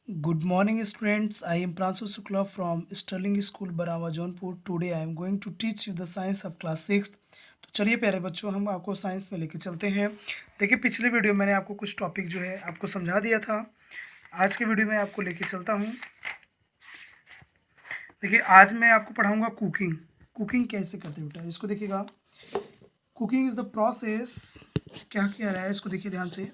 Good morning students. I am Pransu Shukla from Sterling School Barawa Jaunpur. Today I am going to teach you the science of class 6th. तो चलिए प्यारे बच्चों हम आपको science में लेके चलते हैं। देखिए पिछले वीडियो मैंने आपको कुछ टॉपिक जो है आपको समझा दिया था। आज के वीडियो में आपको लेके चलता हूँ। देखिए आज मैं आपको पढ़ाऊँगा कुकिंग। कुकिंग कैसे करते हैं बेटा, इसको देखिएगा। कुकिंग इज़ द प्रोसेस, क्या किया रहा है इसको देखिए ध्यान से।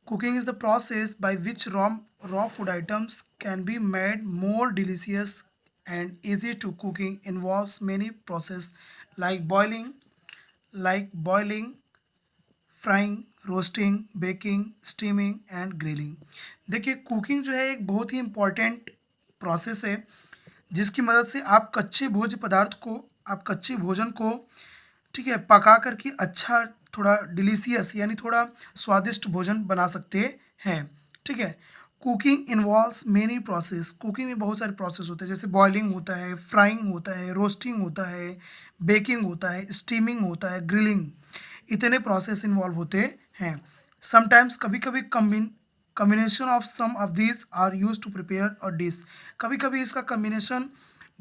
Cooking is the process by which raw food items can be made more delicious and easy to cooking. Involves many process like boiling, frying, roasting, baking, steaming and grilling. देखिए cooking जो है एक बहुत ही इम्पॉर्टेंट प्रोसेस है जिसकी मदद से आप कच्चे भोजन को ठीक है पका करके अच्छा थोड़ा डिलीशियस यानी थोड़ा स्वादिष्ट भोजन बना सकते हैं। ठीक है, cooking involves many process. Cooking में बहुत सारे प्रोसेस होते हैं, जैसे बॉइलिंग होता है, फ्राइंग होता है, रोस्टिंग होता है, बेकिंग होता है, स्टीमिंग होता है, ग्रिलिंग, इतने प्रोसेस इन्वॉल्व होते हैं। समटाइम्स कभी कभी combination of some of this are use to prepare a dish. कभी कभी इसका कम्बिनेशन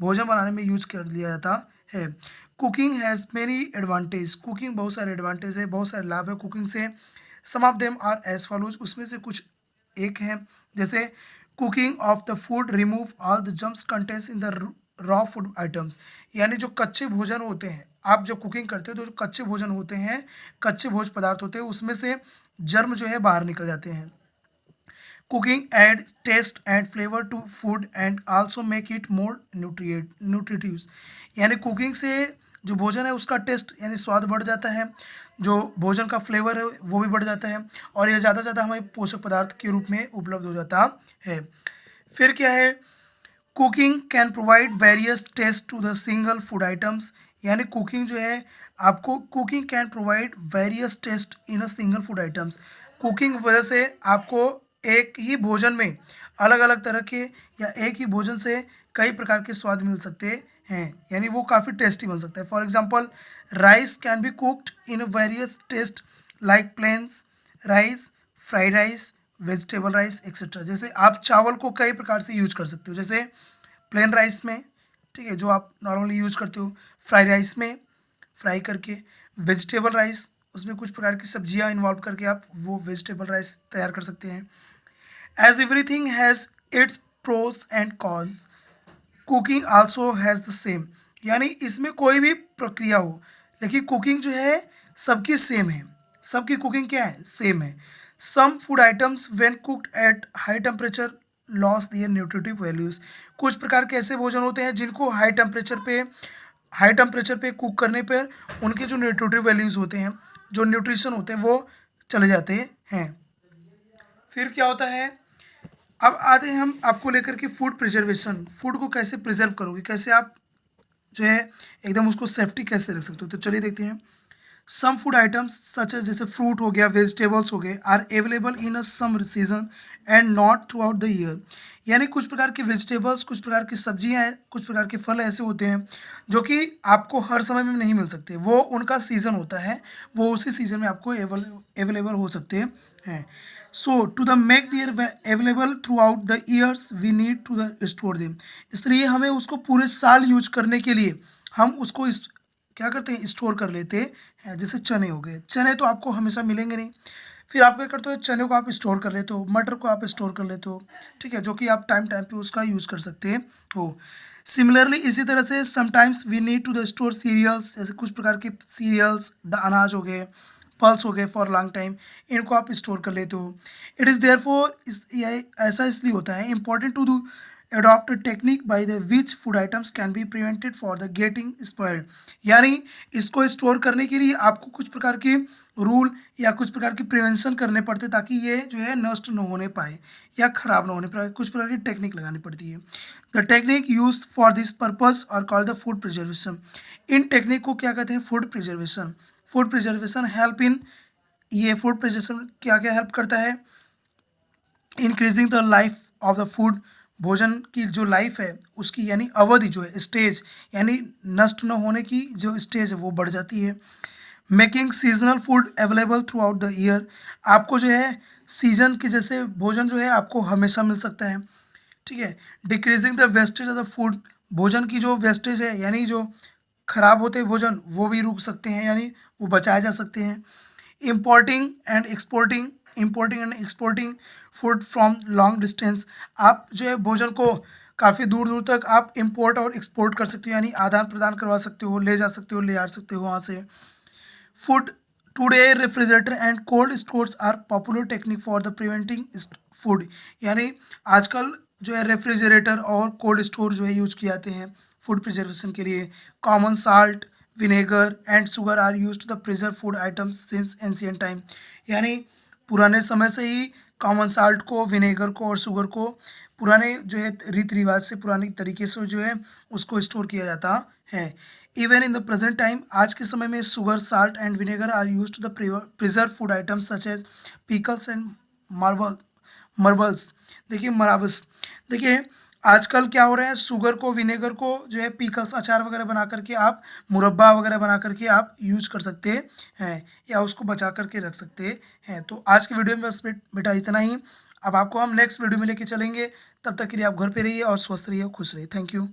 भोजन बनाने में यूज कर लिया जाता है। Cooking has many advantage. Cooking बहुत सारे एडवांटेज है, बहुत सारे लाभ है कुकिंग से। Some of them are as follows, उसमें से कुछ एक हैं, जैसे cooking of the food remove all the germs contents in the raw food items. यानी जो कच्चे भोजन होते हैं, आप जब कुकिंग करते हो तो जो कच्चे भोजन होते हैं, कच्चे भोज पदार्थ होते हैं, उसमें से जर्म जो है बाहर निकल जाते हैं। Cooking add taste and flavour to food and also make it more nutritive. यानी कुकिंग से जो भोजन है उसका टेस्ट यानी स्वाद बढ़ जाता है, जो भोजन का फ्लेवर है वो भी बढ़ जाता है और ये ज़्यादा से ज़्यादा हमें पोषक पदार्थ के रूप में उपलब्ध हो जाता है। फिर क्या है, cooking can provide various taste to the single food items. यानी कुकिंग जो है आपको cooking can provide various taste in a single food items. Cooking वजह से आपको एक ही भोजन में अलग अलग तरह के या एक ही भोजन से कई प्रकार के स्वाद मिल सकते हैं, यानी वो काफ़ी टेस्टी बन सकता है। For example rice can be cooked in various taste like plains rice, fried rice, vegetable rice etcetera. जैसे आप चावल को कई प्रकार से यूज कर सकते हो, जैसे प्लेन राइस में, ठीक है, जो आप नॉर्मली यूज करते हो, फ्राइड राइस में फ्राई करके, वेजिटेबल राइस उसमें कुछ प्रकार की सब्जियां इन्वॉल्व करके आप वो वेजिटेबल राइस तैयार कर सकते हैं। As everything has its pros and cons, cooking also has the same. यानी इसमें कोई भी प्रक्रिया हो लेकिन कुकिंग जो है सबकी सेम है, सबकी कुकिंग क्या है, सेम है। Some food items when cooked at high temperature lose their nutritive values. कुछ प्रकार के ऐसे भोजन होते हैं जिनको हाई टेम्परेचर पे कुक करने पर उनके जो न्यूट्रिटिव वैल्यूज़ होते हैं, जो न्यूट्रिशन होते हैं, वो चले जाते हैं। फिर क्या होता है, अब आते हैं हम आपको लेकर के फूड प्रिजर्वेशन। फूड को कैसे प्रिजर्व करोगे, कैसे आप जो है एकदम उसको सेफ्टी कैसे रख सकते हो, तो चलिए देखते हैं। Some food items such as, जैसे फ्रूट हो गया, वेजिटेबल्स हो गए, are available in a some season and not throughout the year. यानी कुछ प्रकार के वेजिटेबल्स, कुछ प्रकार की सब्जियां हैं, कुछ प्रकार के फल ऐसे होते हैं जो कि आपको हर समय में नहीं मिल सकते, वो उनका सीज़न होता है, वो उसी सीज़न में आपको अवेलेबल हो सकते हैं। So to the make their available throughout the years we need to the store them. इसलिए हमें उसको पूरे साल यूज करने के लिए हम उसको क्या करते हैं, स्टोर कर लेते हैं। जैसे चने हो गए, चने तो आपको हमेशा मिलेंगे नहीं, फिर आप क्या करते हो, चने को आप स्टोर कर लेते हो, मटर को आप स्टोर कर लेते हो, ठीक है, जो कि आप टाइम टाइम पे उसका यूज़ कर सकते हो। सिमिलरली इसी तरह से sometimes we need to the store cereals, जैसे कुछ प्रकार के सीरियल्स, द अनाज हो गए, पल्स हो गए, फॉर लॉन्ग टाइम इनको आप स्टोर कर लेते हो। इट इज़ देयरफॉर, ऐसा इसलिए होता है important to do adopt a technique by the which food items can be prevented for the getting spoiled। यानी इसको स्टोर करने के लिए आपको कुछ प्रकार के रूल या कुछ प्रकार की प्रिवेंशन करने पड़ते ताकि ये जो है नष्ट न होने पाए या खराब न होने पाए, कुछ प्रकार की टेक्निक लगानी पड़ती है। The technique use for this purpose are called the food preservation. इन टेक्निक को क्या कहते हैं, food preservation. Food preservation help in, ये फूड प्रिजर्वेशन क्या क्या हेल्प करता है, increasing the life of the food. भोजन की जो लाइफ है उसकी यानी अवधि जो है, स्टेज यानी नष्ट न होने की जो स्टेज है वो बढ़ जाती है। Making seasonal food available throughout the year. आपको जो है सीजन के जैसे भोजन जो है आपको हमेशा मिल सकता है, ठीक है। Decreasing the wastage of the food, भोजन की जो वेस्टेज है यानी जो खराब होते भोजन वो भी रुक सकते हैं, यानी वो बचाए जा सकते हैं। Importing and exporting, importing and exporting food from long distance, आप जो है भोजन को काफ़ी दूर दूर तक आप इंपोर्ट और एक्सपोर्ट कर सकते हो, यानी आदान प्रदान करवा सकते हो, ले जा सकते हो, ले आ सकते हो वहाँ से। Food today refrigerator and cold stores are popular technique for the preventing food, यानी आजकल जो है रेफ्रिजरेटर और कोल्ड स्टोर जो है यूज किए जाते हैं फूड प्रिजर्वेशन के लिए। Common salt, vinegar and sugar are use to the preserve food items since ancient time, यानी पुराने समय से ही कॉमन साल्ट को, विनेगर को और शुगर को पुराने जो है रीति रिवाज से, पुराने तरीके से जो है उसको स्टोर किया जाता है। Even in the present time, आज के समय में sugar, salt and vinegar are use to the preserve food items such as pickles and murabbas. देखिए मराबस, देखिए आजकल क्या हो रहा है, शुगर को, विनेगर को जो है पिकल्स, अचार वगैरह बना करके आप, मुरब्बा वगैरह बना करके आप यूज कर सकते हैं या उसको बचा करके रख सकते हैं। तो आज की वीडियो में बस बेटा इतना ही। अब आपको हम नेक्स्ट वीडियो में लेके चलेंगे, तब तक के लिए आप घर पे रहिए और स्वस्थ रहिए, खुश रहिए। Thank you.